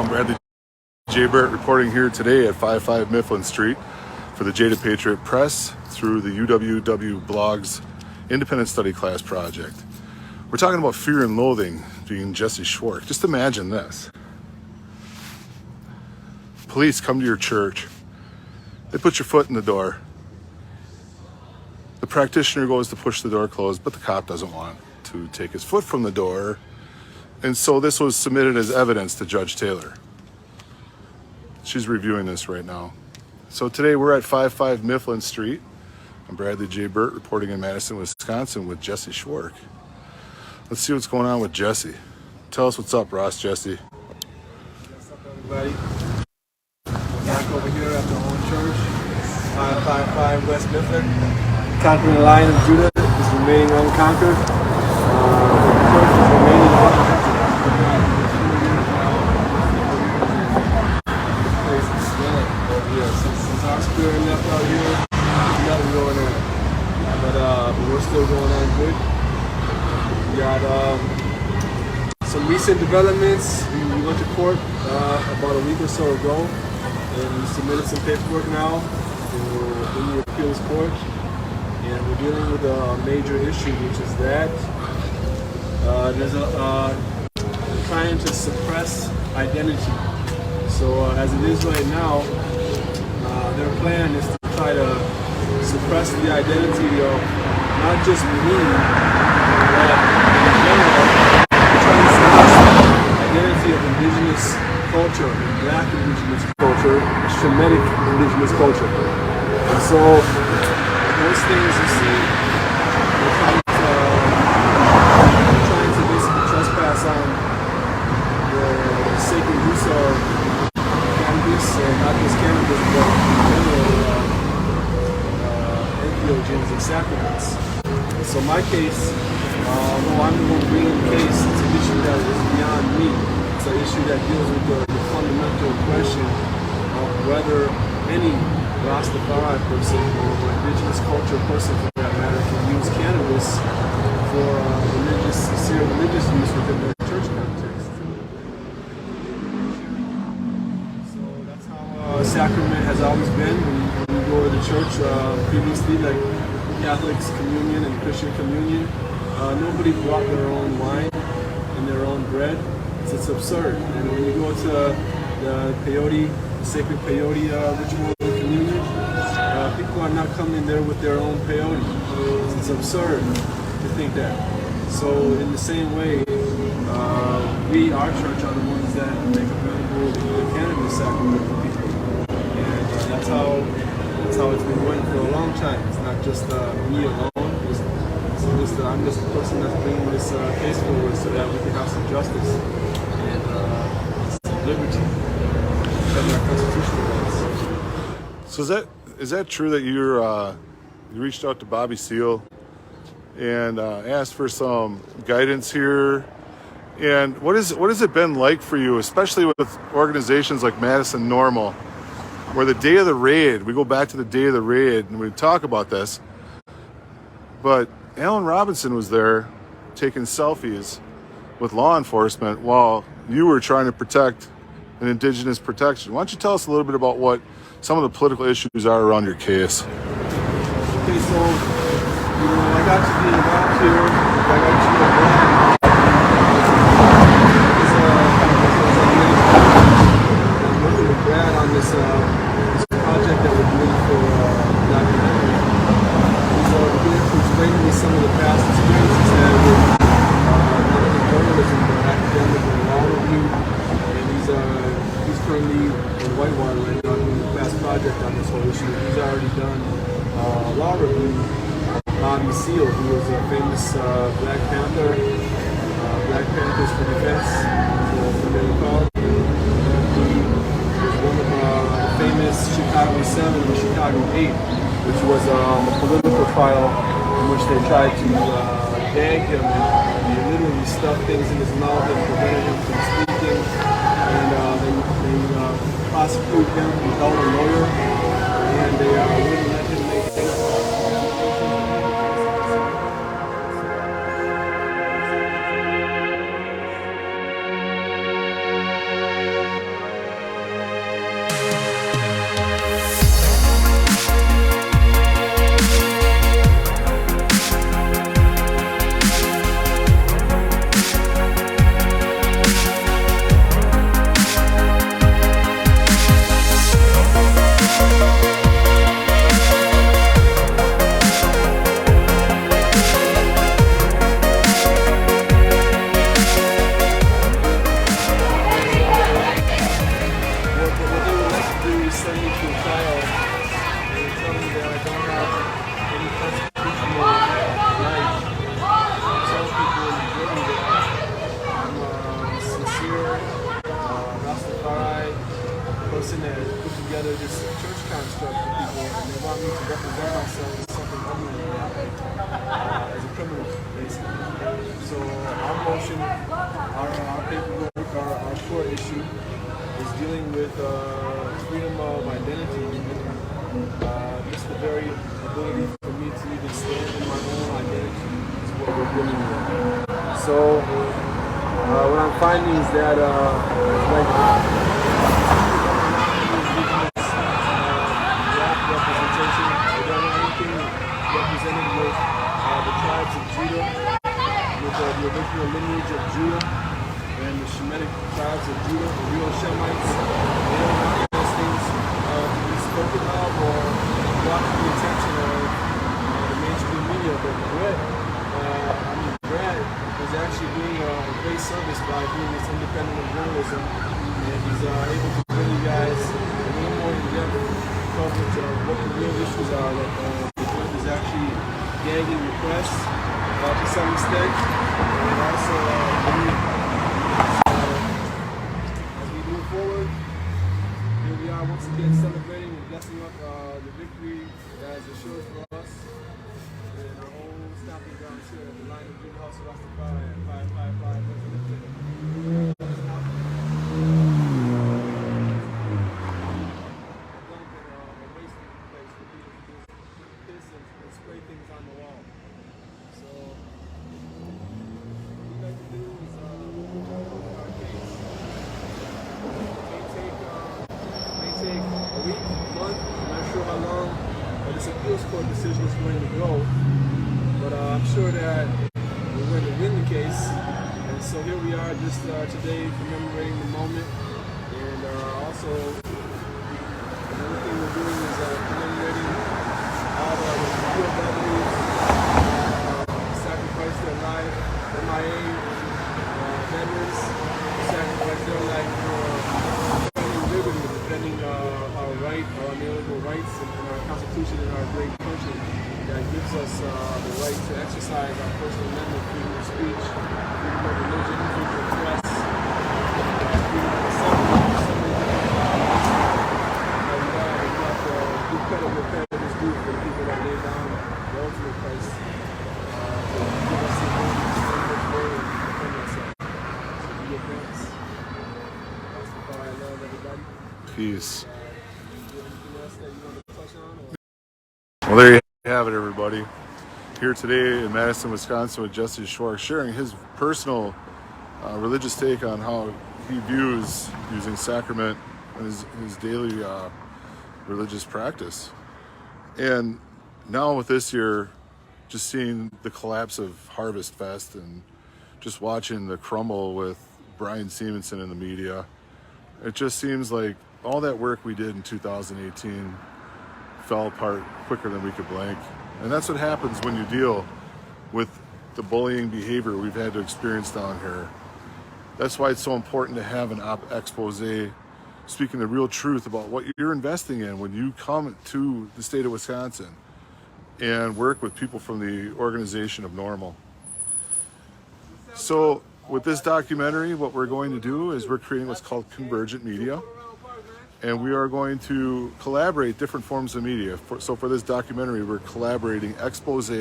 I'm Bradley J. Barrett reporting here today at 55 Mifflin Street for the Jaded Patriot Press through the UWW Blogs Independent Study Class Project. We're talking about fear and loathing being Jesse Schworck. Just imagine this. Police come to your church. They put your foot in the door. The practitioner goes to push the door closed, but the cop doesn't want to take his foot from the door. And so this was submitted as evidence to Judge Taylor. She's reviewing this right now. So today we're at 55 Mifflin Street. I'm Bradley J. Burt reporting in Madison, Wisconsin with Jesse Schworck. Let's see what's going on with Jesse. Tell us what's up, Ross, Jesse. What's up, everybody? I'm back over here at the home church, 555 West Mifflin. Conquering the Lion of Judah is remaining unconquered. The church is remaining unconquered. The place is swelling over here. Since our spirit left out here, there's nothing going on. But we're still going on good. We got some recent developments. We went to court about a week or so ago, and we submitted some paperwork now in the appeals court. And we're dealing with a major issue, which is that there's trying to suppress identity. So as it is right now, their plan is to try to suppress the identity of not just me, but in general, trying to suppress the identity of indigenous culture, black indigenous culture, Shemitic indigenous culture. And so those things you see, they're trying to basically trespass on the sacred use of cannabis, and not just cannabis, but general entheogens and sacraments. So my case, though I'm the one bringing the case, it's an issue that is beyond me. It's an issue that deals with the fundamental question of whether any Rastafari person or indigenous culture person for that matter can use cannabis for sincere religious use within their church context. So that's how sacrament has always been. When you go to the church previously, like Catholics communion and Christian communion, nobody brought their own wine and their own bread. It's absurd. And when you go to the peyote, sacred peyote ritual communion, people are not coming there with their own peyote. It's absurd to think that. So in the same way, we, our church, are the ones that make available the cannabis sacrament for people. And that's how it's been going for a long time. It's not just me alone. I'm just the person that's bringing this case forward so that we can have some justice and some liberty. Our constitutional rights. So is that true that you reached out to Bobby Seale and asked for some guidance here? And what has it been like for you, especially with organizations like Madison Normal, where the day of the raid, we go back to the day of the raid and we talk about this, but Alan Robinson was there taking selfies with law enforcement while you were trying to protect an indigenous protection. Why don't you tell us a little bit about what some of the political issues are around your case? Okay, so, I got to be involved here. I got to be involved. I'm working with Brad on this project that we're doing for documentary. He's beginning to explain to me some of the past experiences he's had with not only journalism, but academic and law review. He's currently in Whitewater right now doing the past project on this whole issue. He's already done a law review of Bobby Seale, who was a famous Black Panther, Black Panthers for Defense, what they were called. He was one of the famous Chicago 7 and Chicago 8, which was a political trial in which they tried to gag him and literally stuff things in his mouth and prevented him from speaking. And they prosecuted him without a lawyer, and they wouldn't let him make things. construct for people, and they want me to represent myself as something other than that, as a criminal, basically. So our motion, our paperwork, our court issue is dealing with freedom of identity. Just the very ability for me to even stand in my own identity is what we're dealing with. So what I'm finding is that like representation, I don't want anything represented with the tribes of Judah, with the original lineage of Judah and the Shemitic tribes of Judah, the real Shemites. They don't want those things to be spoken of or brought to the attention of the mainstream media. But Brad is actually doing a great service by doing this independent journalism, and he's able to bring you guys a little more in-depth coverage of what the real issues are. That the judge is actually gagging the press to some extent, and also as we move forward, here we are once again celebrating and blessing up the victory as assured for us in our own stopping grounds here at the line of Judah House of Rastafari at 555 Mifflin. Spray things on the wall. So what we'd like to do is our case. It may take a week, a month, I'm not sure how long this appeals court decision is going to go, but I'm sure that we're going to win the case. And so here we are just today commemorating the moment, and also another thing we're doing is commemorating all the real brothers sacrificed their life, MIA veterans sacrificed their life for defending liberty, defending our right, our inalienable rights, and our Constitution in our great country that gives us the right to exercise our First Amendment, freedom of speech, freedom of religion, freedom of press, freedom of assembly. We have to give credit where credit is due for the people that laid down the ultimate price to give us the ability to stand this way and defend ourselves. So be advanced. Rastafari, I love everybody. Peace. Is there anything else that you want to touch on? Well, there you have it, everybody. Here today in Madison, Wisconsin with Justice Schworck, sharing his personal religious take on how he views using sacrament in his daily religious practice. And now with this year, just seeing the collapse of Harvest Fest and just watching the crumble with Brian Stevenson in the media, it just seems like all that work we did in 2018 fell apart quicker than we could blink. And that's what happens when you deal with the bullying behavior we've had to experience down here. That's why it's so important to have an expose speaking the real truth about what you're investing in when you come to the state of Wisconsin and work with people from the organization of Normal. So with this documentary, what we're going to do is we're creating what's called convergent media, and we are going to collaborate different forms of media. So for this documentary, we're collaborating expose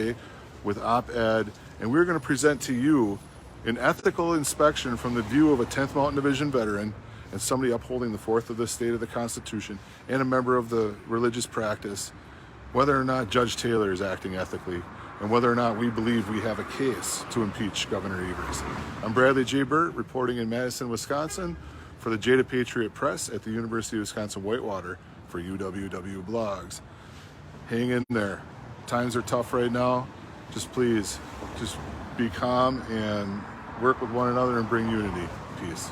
with op-ed, and we're going to present to you an ethical inspection from the view of a 10th Mountain Division veteran and somebody upholding the fourth of the state of the Constitution and a member of the religious practice, whether or not Judge Taylor is acting ethically and whether or not we believe we have a case to impeach Governor Evers. I'm Bradley J. Burt, reporting in Madison, Wisconsin for the Jada Patriot Press at the University of Wisconsin-Whitewater for UWW Blogs. Hang in there. Times are tough right now. Just please, just be calm and work with one another and bring unity. Peace.